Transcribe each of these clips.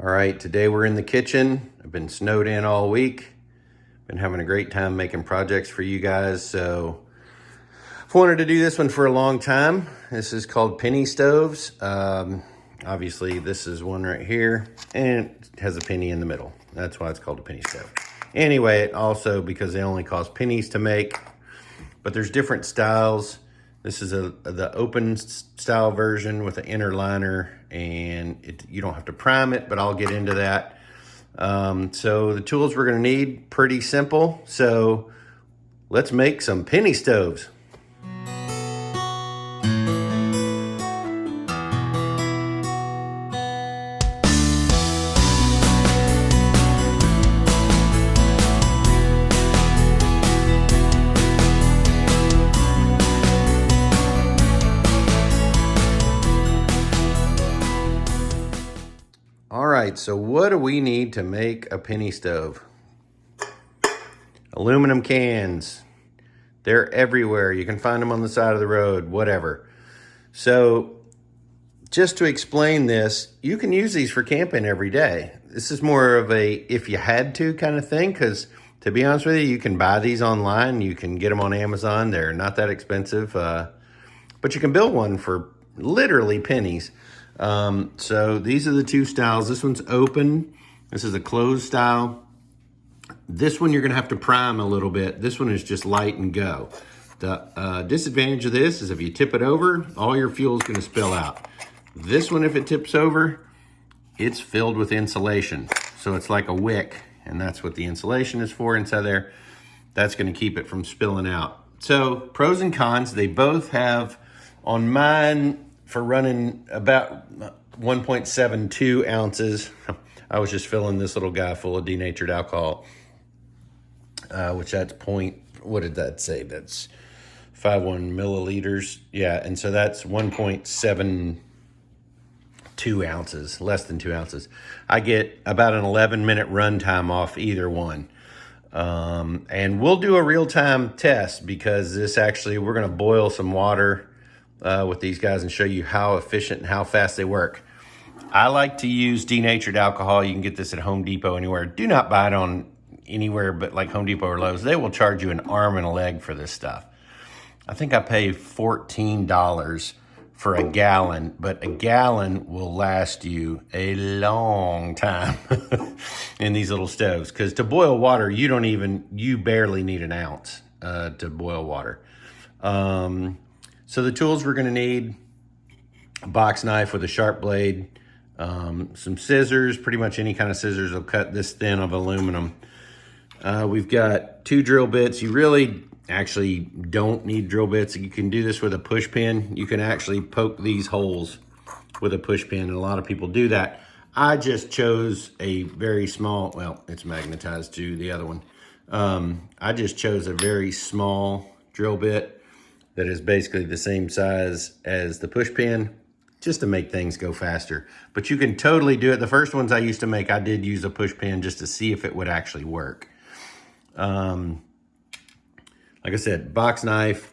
All right, today we're in the kitchen. I've been snowed in all week. Been having a great time making projects for you guys. So I've wanted to do this one for a long time. This is called penny stoves. Obviously this is one right here and it has a penny in the middle. That's why it's called a penny stove. Anyway, it also, because they only cost pennies to make, but there's different styles. This is the open style version with an inner liner, and you don't have to prime it, but I'll get into that. So the tools we're gonna need, pretty simple. So let's make some penny stoves. All right, so what do we need to make a penny stove? Aluminum cans. They're everywhere. You can find them on the side of the road, whatever. So just to explain this, you can use these for camping every day. This is more of a if you had to kind of thing, because to be honest with you, you can buy these online. You can get them on Amazon. They're not that expensive, but you can build one for literally pennies. So these are the two styles. This one's open. This is a closed style. This one you're gonna have to prime a little bit. This one is just light and go. The disadvantage of this is if you tip it over, all your fuel is gonna spill out. This one, if it tips over, it's filled with insulation. So it's like a wick, and that's what the insulation is for inside there. That's gonna keep it from spilling out. So pros and cons, they both have, on mine, for running about 1.72 ounces. I was just filling this little guy full of denatured alcohol, which that's what did that say? That's 5.1 milliliters. Yeah, and so that's 1.72 ounces, less than 2 ounces. I get about an 11-minute run time off either one. And we'll do a real-time test because this actually, we're gonna boil some water with these guys and show you how efficient and how fast they work. I like to use denatured alcohol. You can get this at Home Depot, anywhere. Do not buy it on anywhere but like Home Depot or Lowe's. They will charge you an arm and a leg for this stuff. I think I pay $14 for a gallon, but a gallon will last you a long time in these little stoves. Because to boil water, you barely need an ounce to boil water. So the tools we're gonna need: a box knife with a sharp blade, some scissors, pretty much any kind of scissors will cut this thin of aluminum. We've got 2 drill bits. You really actually don't need drill bits. You can do this with a push pin. You can actually poke these holes with a push pin, and a lot of people do that. I just chose a very small, well, it's magnetized to the other one. I just chose a very small drill bit that is basically the same size as the push pin, just to make things go faster. But you can totally do it. The first ones I used to make, I did use a push pin just to see if it would actually work. Like I said, box knife,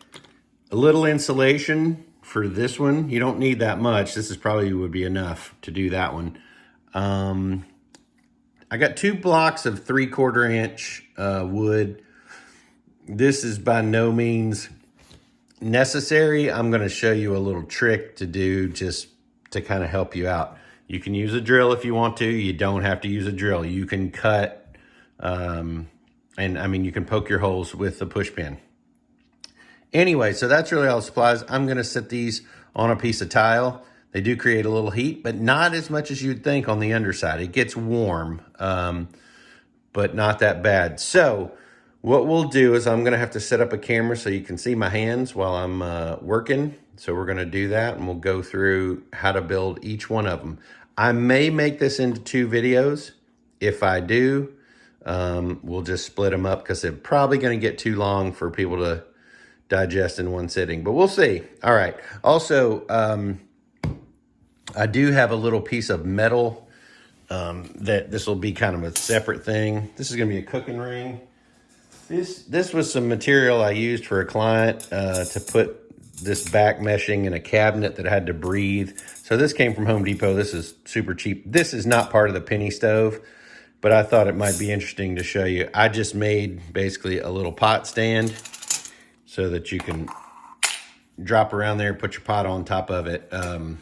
a little insulation for this one. You don't need that much. This is probably would be enough to do that one. I got 2 blocks of 3/4 inch wood. This is by no means necessary. I'm going to show you a little trick to do just to kind of help you out. You can use a drill if you want to. You don't have to use a drill. You can cut, and I mean, you can poke your holes with the push pin. Anyway, so that's really all the supplies. I'm going to set these on a piece of tile. They do create a little heat, but not as much as you'd think on the underside. It gets warm, but not that bad. So what we'll do is I'm gonna have to set up a camera so you can see my hands while I'm working. So we're gonna do that, and we'll go through how to build each one of them. I may make this into 2 videos. If I do, we'll just split them up because they're probably gonna get too long for people to digest in one sitting, but we'll see. All right, also, I do have a little piece of metal that this will be kind of a separate thing. This is gonna be a cooking ring. This was some material I used for a client to put this back meshing in a cabinet that had to breathe. So So this came from Home Depot. This is super cheap. This is not part of the penny stove, but I thought it might be interesting to show you. I just made basically a little pot stand so that you can drop around there, put your pot on top of it, and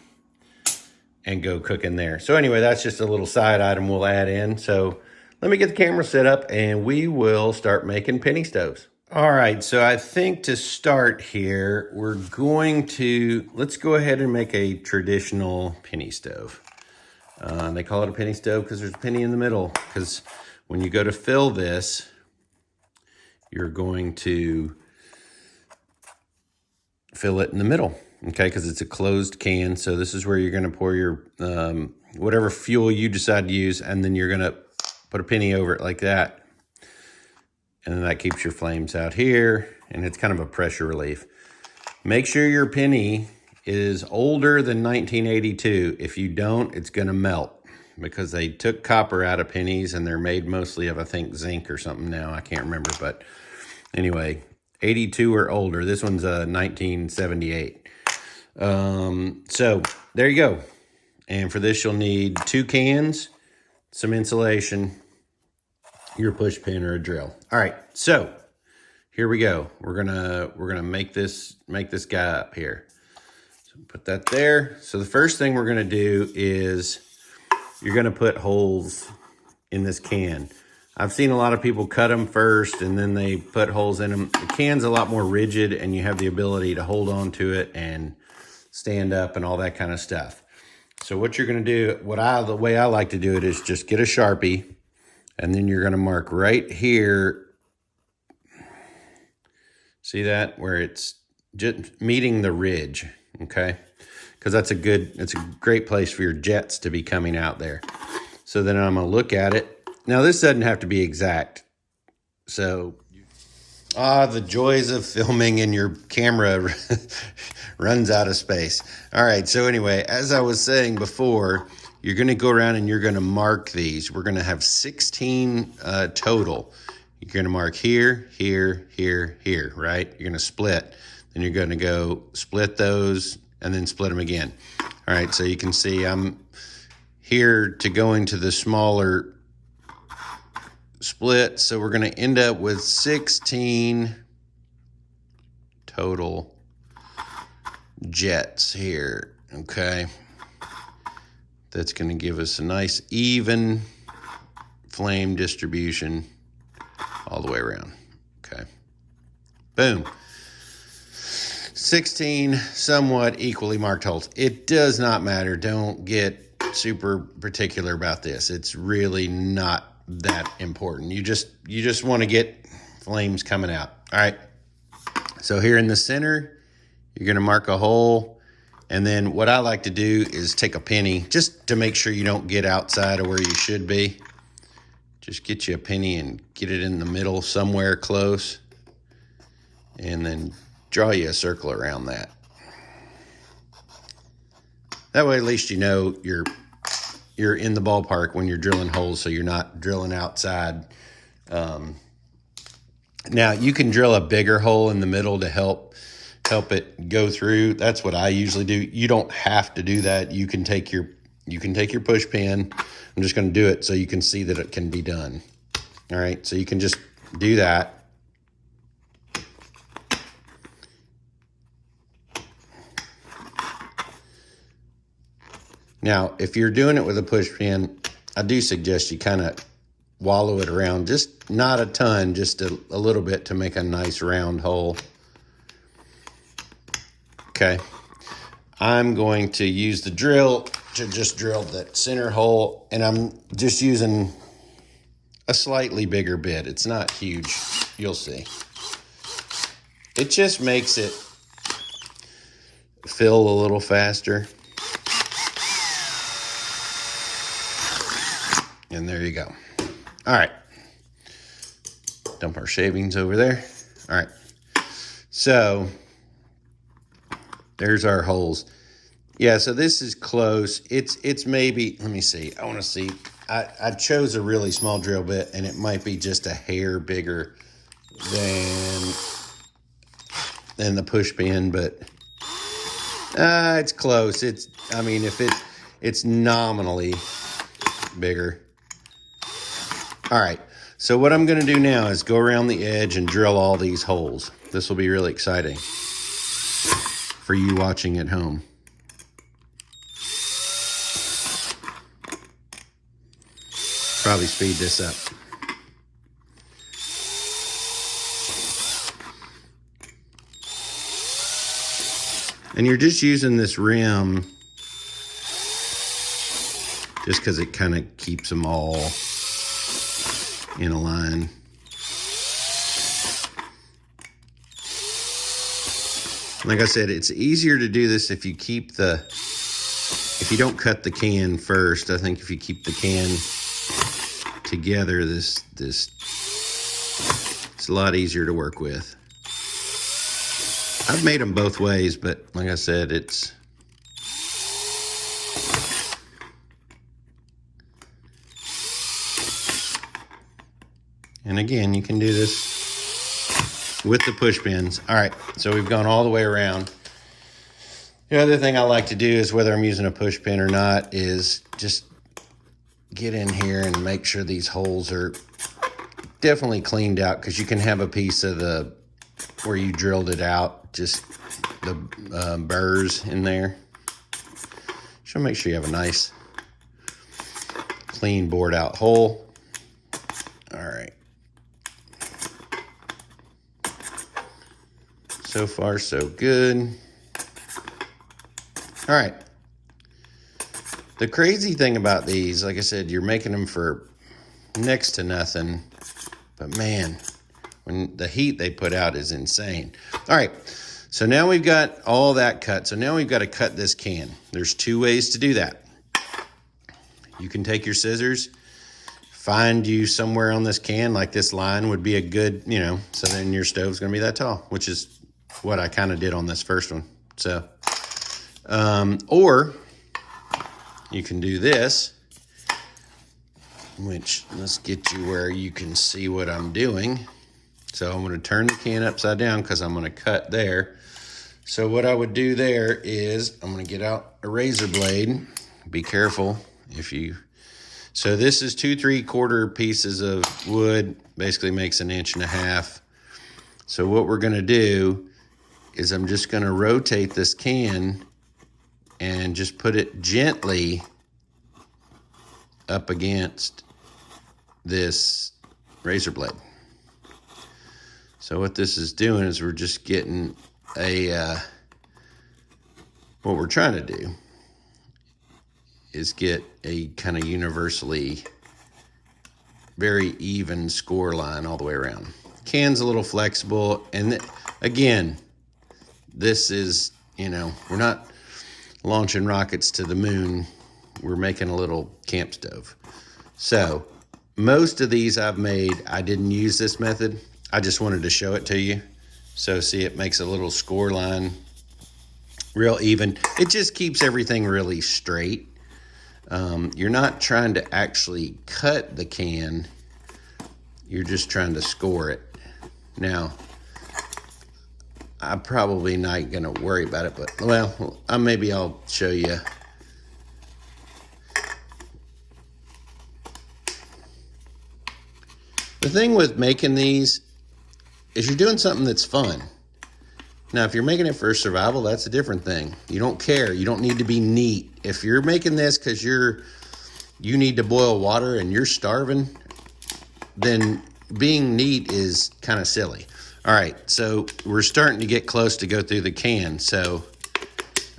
go cook in there. So anyway, that's just a little side item we'll add in. So let me get the camera set up and we will start making penny stoves. All right, so I think to start here, let's go ahead and make a traditional penny stove. They call it a penny stove because there's a penny in the middle. Because when you go to fill this, you're going to fill it in the middle, okay? Because it's a closed can. So this is where you're going to pour your whatever fuel you decide to use, and then you're going to put a penny over it like that. And then that keeps your flames out here, and it's kind of a pressure relief. Make sure your penny is older than 1982. If you don't, it's going to melt because they took copper out of pennies and they're made mostly of, I think, zinc or something now. I can't remember, but anyway, 82 or older. This one's 1978. So there you go. And for this, you'll need 2 cans, some insulation, your push pin or a drill. All right, so here we go. We're gonna make this guy up here. So put that there. So the first thing we're gonna do is you're gonna put holes in this can. I've seen a lot of people cut them first and then they put holes in them. The can's a lot more rigid and you have the ability to hold on to it and stand up and all that kind of stuff. So what you're gonna do, the way I like to do it is just get a Sharpie, and then you're gonna mark right here. See that? Where it's just meeting the ridge, okay? Because it's a great place for your jets to be coming out there. So then I'm gonna look at it. Now this doesn't have to be exact. So, the joys of filming and your camera runs out of space. All right, so anyway, as I was saying before, you're gonna go around and you're gonna mark these. We're gonna have 16 total. You're gonna mark here, here, here, here, right? You're gonna split. Then you're gonna go split those and then split them again. All right, so you can see I'm here to go into the smaller split. So we're gonna end up with 16 total jets here, okay? That's going to give us a nice even flame distribution all the way around. Okay. Boom. 16 somewhat equally marked holes. It does not matter. Don't get super particular about this. It's really not that important. You just want to get flames coming out. All right. So here in the center, you're going to mark a hole. And then what I like to do is take a penny just to make sure you don't get outside of where you should be. Just get you a penny and get it in the middle somewhere close. And then draw you a circle around that. That way at least you know you're in the ballpark when you're drilling holes, so you're not drilling outside. Now you can drill a bigger hole in the middle to help it go through. That's what I usually do. You don't have to do that. You can take your push pin. I'm just going to do it so you can see that it can be done. All right, so you can just do that. Now, if you're doing it with a push pin, I do suggest you kind of wallow it around, just not a ton, just a little bit to make a nice round hole. Okay, I'm going to use the drill to just drill that center hole, and I'm just using a slightly bigger bit. It's not huge, you'll see. It just makes it fill a little faster. And there you go. All right, dump our shavings over there. All right, so there's our holes. Yeah, so this is close. It's maybe, let me see. I want to see. I chose a really small drill bit, and it might be just a hair bigger than the push pin, but it's close. I mean, if it's nominally bigger. All right, so what I'm gonna do now is go around the edge and drill all these holes. This will be really exciting for you watching at home. Probably speed this up. And you're just using this rim just because it kind of keeps them all in a line. Like I said, it's easier to do this if you if you don't cut the can first. I think if you keep the can together, it's a lot easier to work with. I've made them both ways, but like I said, it's and again, you can do this with the push pins. All right, so we've gone all the way around. The other thing I like to do is, whether I'm using a push pin or not, is just get in here and make sure these holes are definitely cleaned out, because you can have a piece of the where you drilled it out, just the burrs in there. So make sure you have a nice clean bored out hole. All right. So far, so good. All right. The crazy thing about these, like I said, you're making them for next to nothing, but man, when the heat they put out is insane. All right, so now we've got all that cut. So now we've got to cut this can. There's two ways to do that. You can take your scissors, find you somewhere on this can, like this line would be a good, so then your stove's gonna be that tall, which is what I kind of did on this first one. So, or you can do this, which, let's get you where you can see what I'm doing. So I'm going to turn the can upside down because I'm going to cut there. So what I would do there is I'm going to get out a razor blade. Be careful so this is 2 3/4 pieces of wood, basically makes 1.5 inches. So what we're going to do is I'm just going to rotate this can and just put it gently up against this razor blade. So what this is doing is we're just getting what we're trying to do is get a kind of universally very even score line all the way around. Can's a little flexible, and again, this is, we're not launching rockets to the moon. We're making a little camp stove. So most of these I've made, I didn't use this method. I just wanted to show it to you. So see, it makes a little score line real even. It just keeps everything really straight. You're not trying to actually cut the can. You're just trying to score it. Now, I'm probably not going to worry about it, but, well, maybe I'll show you. The thing with making these is you're doing something that's fun. Now, if you're making it for survival, that's a different thing. You don't care. You don't need to be neat. If you're making this because you need to boil water and you're starving, then being neat is kind of silly. All right, so we're starting to get close to go through the can, so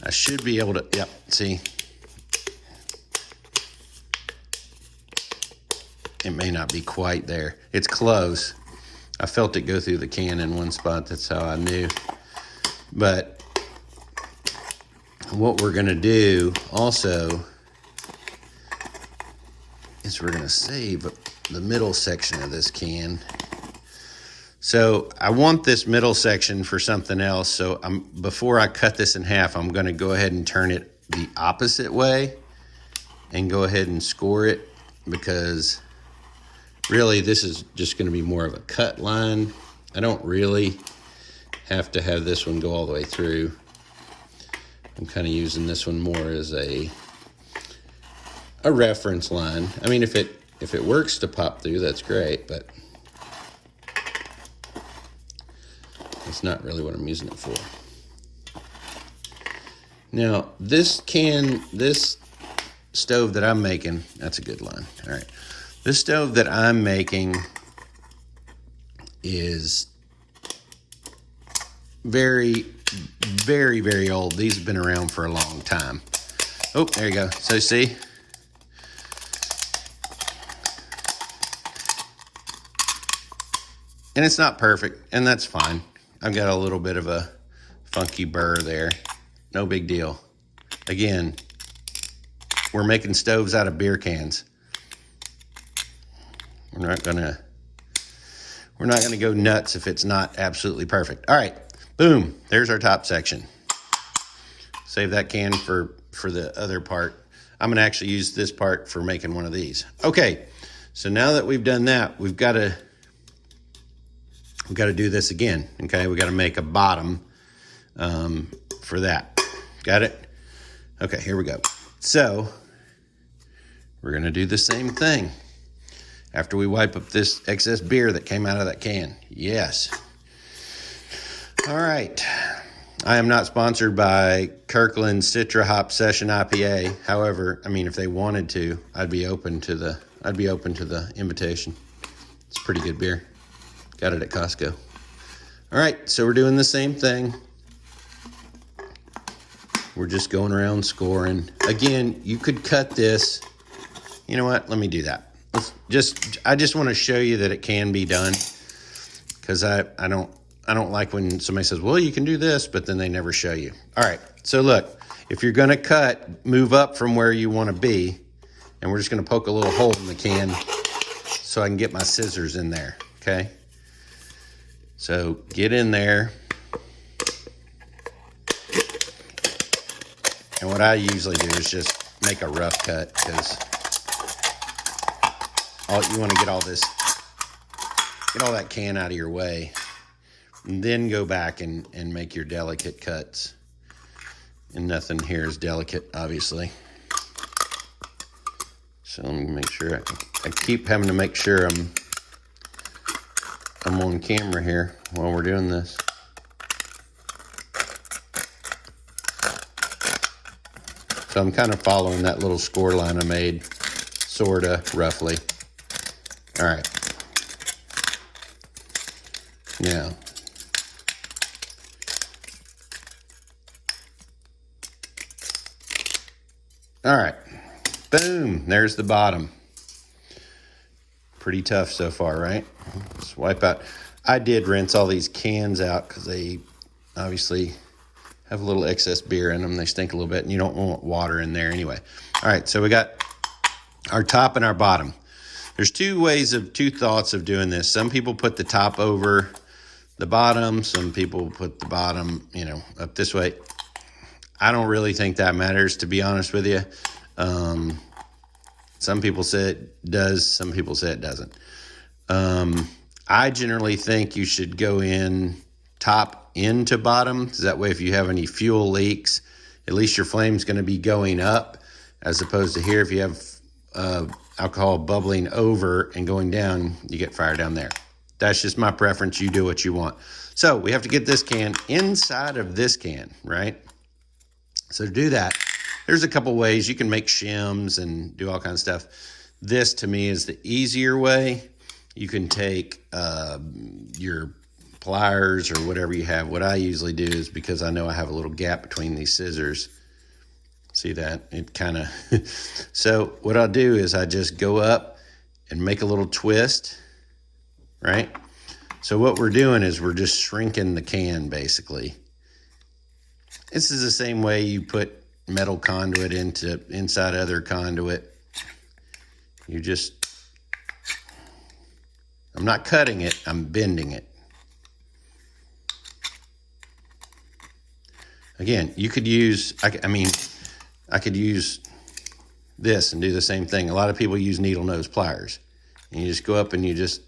I should be able to, yep, see? It may not be quite there. It's close. I felt it go through the can in one spot. That's how I knew. But what we're going to do also is we're going to save the middle section of this can. So I want this middle section for something else. So before I cut this in half, I'm going to go ahead and turn it the opposite way and go ahead and score it, because really this is just going to be more of a cut line. I don't really have to have this one go all the way through. I'm kind of using this one more as a reference line. I mean, if it works to pop through, that's great, but that's not really what I'm using it for. Now, this stove that I'm making, that's a good line. All right. This stove that I'm making is very, very, very old. These have been around for a long time. Oh, there you go. So see? And it's not perfect, and that's fine. I've got a little bit of a funky burr there. No big deal. Again, we're making stoves out of beer cans. We're not gonna go nuts if it's not absolutely perfect. All right, boom, there's our top section. Save that can for the other part. I'm gonna actually use this part for making one of these. Okay, so now that we've done that, we've got to do this again, okay? We got to make a bottom for that. Got it? Okay, here we go. So we're gonna do the same thing after we wipe up this excess beer that came out of that can. Yes. All right. I am not sponsored by Kirkland Citra Hop Session IPA. However, I mean, if they wanted to, I'd be open to the invitation. It's a pretty good beer. Got it at Costco. All right, so we're doing the same thing. We're just going around scoring. Again, you could cut this. You know what? Let me do that. I just want to show you that it can be done, because I don't like when somebody says, well, you can do this, but then they never show you. All right, so look, if you're going to cut, move up from where you want to be, and we're just going to poke a little hole in the can so I can get my scissors in there, okay? So get in there. And what I usually do is just make a rough cut, because you want to get all that can out of your way, and then go back and make your delicate cuts. And nothing here is delicate, obviously. So let me make sure. I keep having to make sure I'm on camera here while we're doing this. So I'm kind of following that little score line I made, sorta, roughly. All right. Now, all right, boom, there's the bottom. Pretty tough so far, right? Let's wipe out. I did rinse all these cans out because they obviously have a little excess beer in them. They stink a little bit, and you don't want water in there anyway. All right, so we got our top and our bottom. There's two thoughts of doing this. Some people put the top over the bottom. Some people put the bottom, up this way. I don't really think that matters, to be honest with you. Some people say it does. Some people say it doesn't. I generally think you should go in top into bottom, because that way if you have any fuel leaks, at least your flame's going to be going up, as opposed to here if you have alcohol bubbling over and going down, you get fire down there. That's just my preference. You do what you want. So we have to get this can inside of this can, right? So to do that, there's a couple ways. You can make shims and do all kinds of stuff. This, to me, is the easier way. You can take your pliers or whatever you have. What I usually do is, because I know I have a little gap between these scissors, see that? It kind of... So what I'll do is I just go up and make a little twist, right? So what we're doing is we're just shrinking the can, basically. This is the same way you put metal conduit inside other conduit. You just... I'm not cutting it, I'm bending it. Again, you could use... I could use this and do the same thing. A lot of people use needle nose pliers. And you just go up and you're just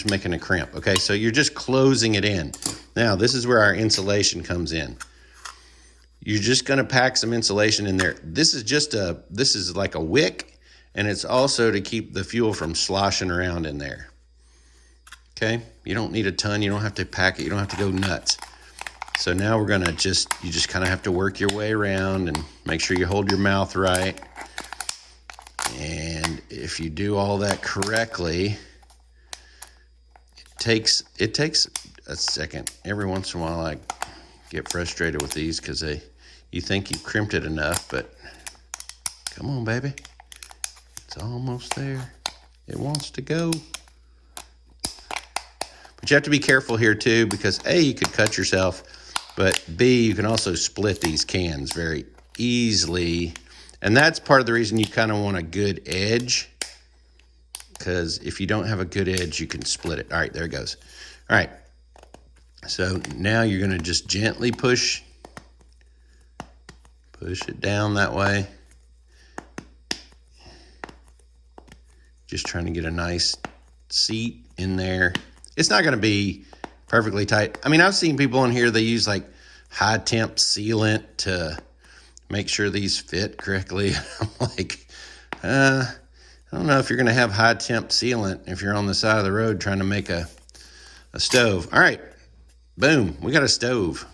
making a crimp. Okay, so you're just closing it in. Now, this is where our insulation comes in. you're just going to pack some insulation in there. This is like a wick, and it's also to keep the fuel from sloshing around in there. Okay, you don't need a ton. You don't have to pack it. You don't have to go nuts. So now we're gonna you just kind of have to work your way around and make sure you hold your mouth right. And if you do all that correctly, it takes a second. Every once in a while I get frustrated with these because you think you've crimped it enough, but come on, baby. It's almost there. It wants to go. But you have to be careful here too, because A, you could cut yourself, but B, you can also split these cans very easily. And that's part of the reason you kind of want a good edge, because if you don't have a good edge, you can split it. All right, there it goes. All right, so now you're gonna just gently push it down that way. Just trying to get a nice seat in there. It's not gonna be perfectly tight. I mean, I've seen people in here, they use like high temp sealant to make sure these fit correctly. I'm like, I don't know if you're gonna have high temp sealant if you're on the side of the road trying to make a stove. All right, boom, we got a stove.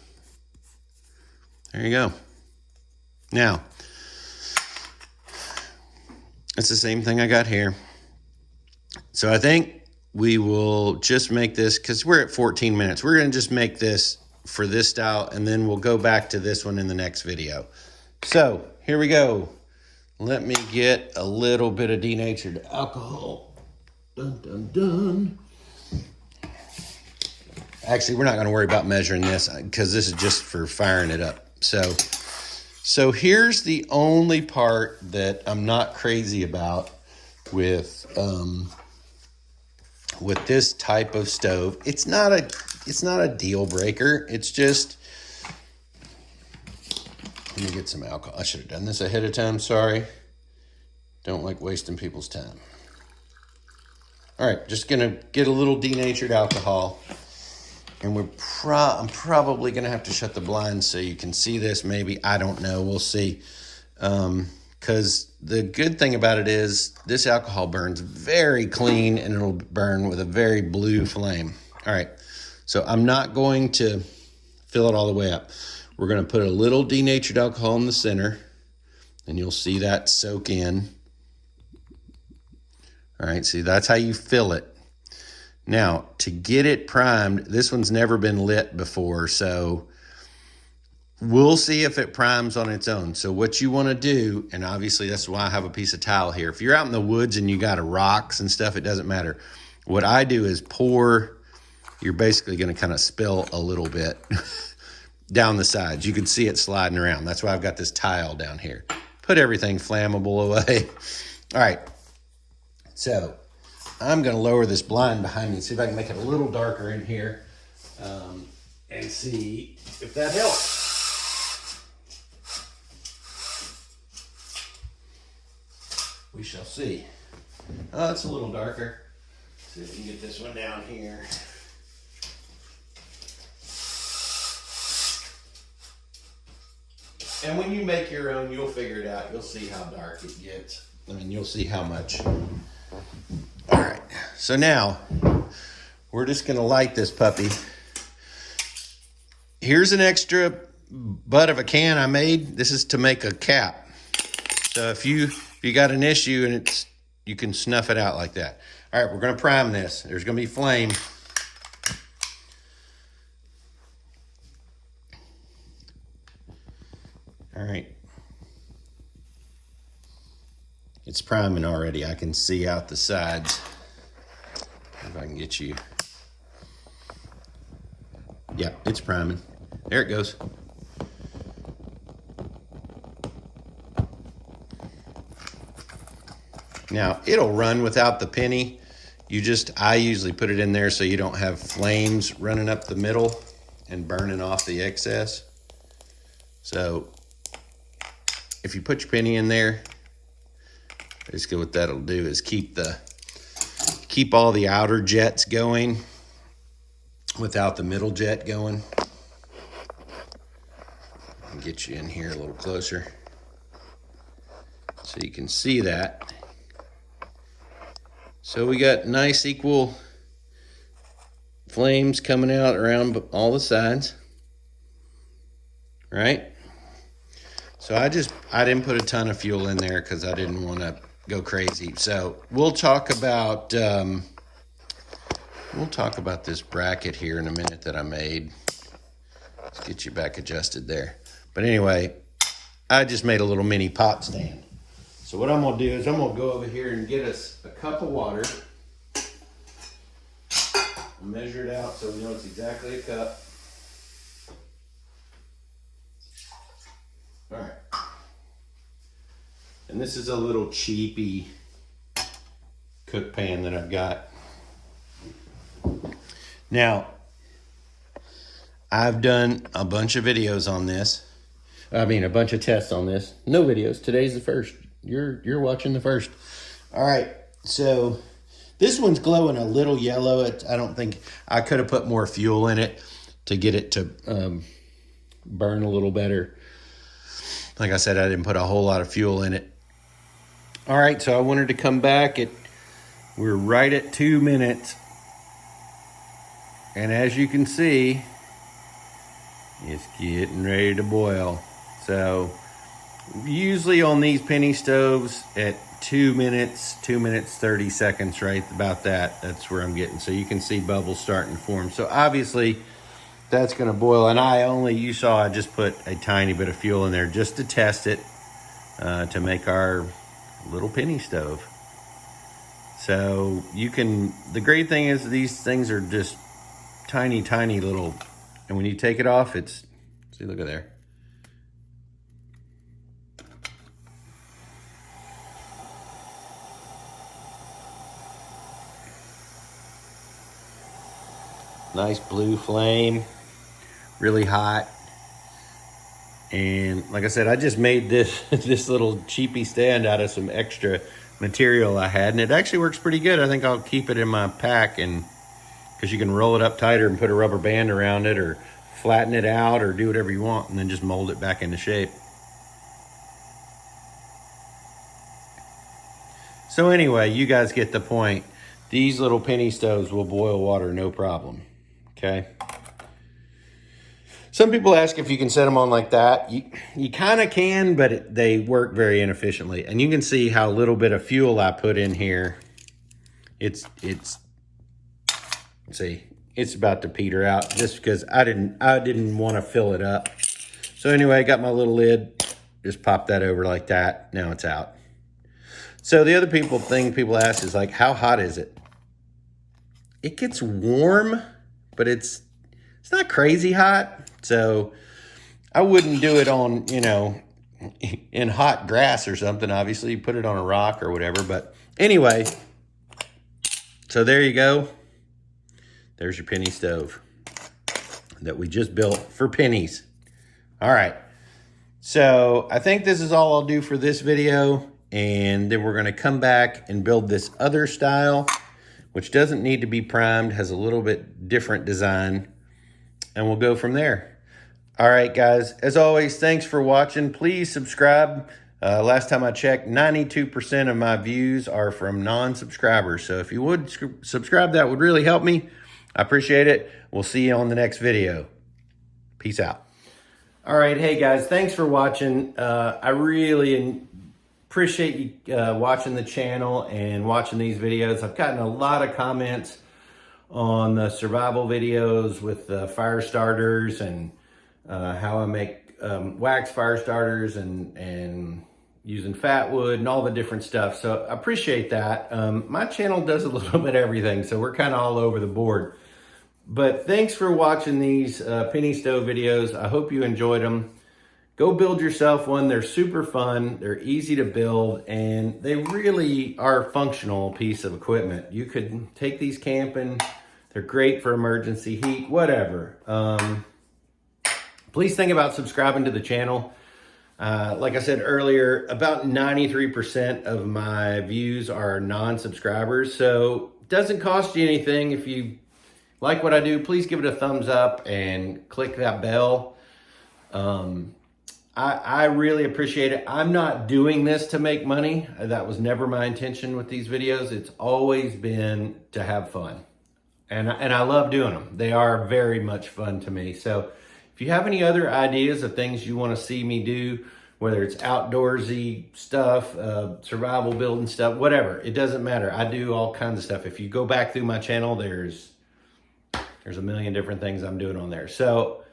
There you go. Now, it's the same thing I got here. So I think we will just make this, because we're at 14 minutes. We're going to just make this for this style, and then we'll go back to this one in the next video. So here we go. Let me get a little bit of denatured alcohol. Dun, dun, dun. Actually, we're not going to worry about measuring this because this is just for firing it up. So here's the only part that I'm not crazy about with this type of stove. It's not a deal breaker. It's just, let me get some alcohol. I should have done this ahead of time. Sorry. Don't like wasting people's time. All right, just gonna get a little denatured alcohol, and I'm probably gonna have to shut the blinds so you can see this. Maybe, I don't know. We'll see. Because the good thing about it is this alcohol burns very clean, and it'll burn with a very blue flame. All right, so I'm not going to fill it all the way up. We're going to put a little denatured alcohol in the center, and you'll see that soak in. All right, see, that's how you fill it. Now, to get it primed, this one's never been lit before, so we'll see if it primes on its own. So what you want to do, and obviously that's why I have a piece of towel here. If you're out in the woods and you got rocks and stuff, it doesn't matter. What I do is pour, you're basically going to kind of spill a little bit down the sides. You can see it sliding around. That's why I've got this tile down here. Put everything flammable away. All right. So I'm going to lower this blind behind me, see if I can make it a little darker in here, and see if that helps. We shall see. Oh, it's a little darker. See if we can get this one down here. And when you make your own, you'll figure it out. You'll see how dark it gets. I mean, you'll see how much. All right. So now we're just going to light this puppy. Here's an extra butt of a can I made. This is to make a cap. So if you got an issue and you can snuff it out like that. All right, we're going to prime this. There's going to be flame. All right. It's priming already. I can see out the sides. If I can get you. Yeah, it's priming. There it goes. Now, it'll run without the penny. I usually put it in there so you don't have flames running up the middle and burning off the excess. So, if you put your penny in there, basically what that'll do is keep all the outer jets going without the middle jet going. And get get you in here a little closer so you can see that. So we got nice equal flames coming out around all the sides, right? So I didn't put a ton of fuel in there because I didn't want to go crazy. So we'll talk about this bracket here in a minute that I made. Let's get you back adjusted there. But anyway, I just made a little mini pot stand. So what I'm gonna do is I'm gonna go over here and get us a cup of water. Measure it out so we know it's exactly a cup. All right. And this is a little cheapy cook pan that I've got. Now, I've done a bunch of videos on this. I mean, a bunch of tests on this. No videos. Today's the first. You're watching the first. All right. So this one's glowing a little yellow. I don't think I could have put more fuel in it to get it to burn a little better. Like I said, I didn't put a whole lot of fuel in it. All right, so I wanted to come back. We're right at 2 minutes. And as you can see, it's getting ready to boil. So usually on these penny stoves at 2 minutes, 2 minutes, 30 seconds, right about that. That's where I'm getting. So you can see bubbles starting to form. So obviously that's going to boil. And you saw I just put a tiny bit of fuel in there just to test it to make our little penny stove. So the great thing is these things are just tiny, tiny little, and when you take it off, see, look at there. Nice blue flame, really hot. And like I said, I just made this little cheapy stand out of some extra material I had, and it actually works pretty good. I think I'll keep it in my pack, and because you can roll it up tighter and put a rubber band around it or flatten it out or do whatever you want and then just mold it back into shape. So anyway, you guys get the point. These little penny stoves will boil water no problem, okay? Some people ask if you can set them on like that. You kind of can, but they work very inefficiently. And you can see how little bit of fuel I put in here. It's about to peter out just because I didn't want to fill it up. So anyway, I got my little lid, just pop that over like that. Now it's out. So the other thing people ask is like, how hot is it? It gets warm, but it's not crazy hot. So I wouldn't do it on, in hot grass or something. Obviously, you put it on a rock or whatever. But anyway, so there you go. There's your penny stove that we just built for pennies. All right. So I think this is all I'll do for this video. And then we're going to come back and build this other style, which doesn't need to be primed, has a little bit different design. And we'll go from there. All right, guys. As always, thanks for watching. Please subscribe. Last time I checked, 92% of my views are from non-subscribers. So if you would subscribe, that would really help me. I appreciate it. We'll see you on the next video. Peace out. All right. Hey, guys. Thanks for watching. I really appreciate you watching the channel and watching these videos. I've gotten a lot of comments on the survival videos with fire starters and how I make wax fire starters and using fat wood and all the different stuff. So I appreciate that. My channel does a little bit of everything, so we're kind of all over the board. But thanks for watching these penny stove videos. I hope you enjoyed them. Go build yourself one. They're super fun. They're easy to build, and they really are a functional piece of equipment. You could take these camping. They're great for emergency heat, whatever. Please think about subscribing to the channel. Like I said earlier, about 93% of my views are non-subscribers, so it doesn't cost you anything. If you like what I do, please give it a thumbs up and click that bell. I really appreciate it. I'm not doing this to make money. That was never my intention with these videos. It's always been to have fun. And I love doing them. They are very much fun to me. So if you have any other ideas of things you want to see me do, whether it's outdoorsy stuff, survival building stuff, whatever, it doesn't matter. I do all kinds of stuff. If you go back through my channel, there's a million different things I'm doing on there. So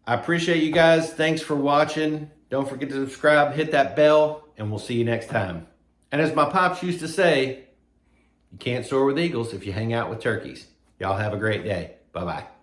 I appreciate you guys. Thanks for watching. Don't forget to subscribe, hit that bell, and we'll see you next time. And as my pops used to say, you can't soar with eagles if you hang out with turkeys. Y'all have a great day. Bye-bye.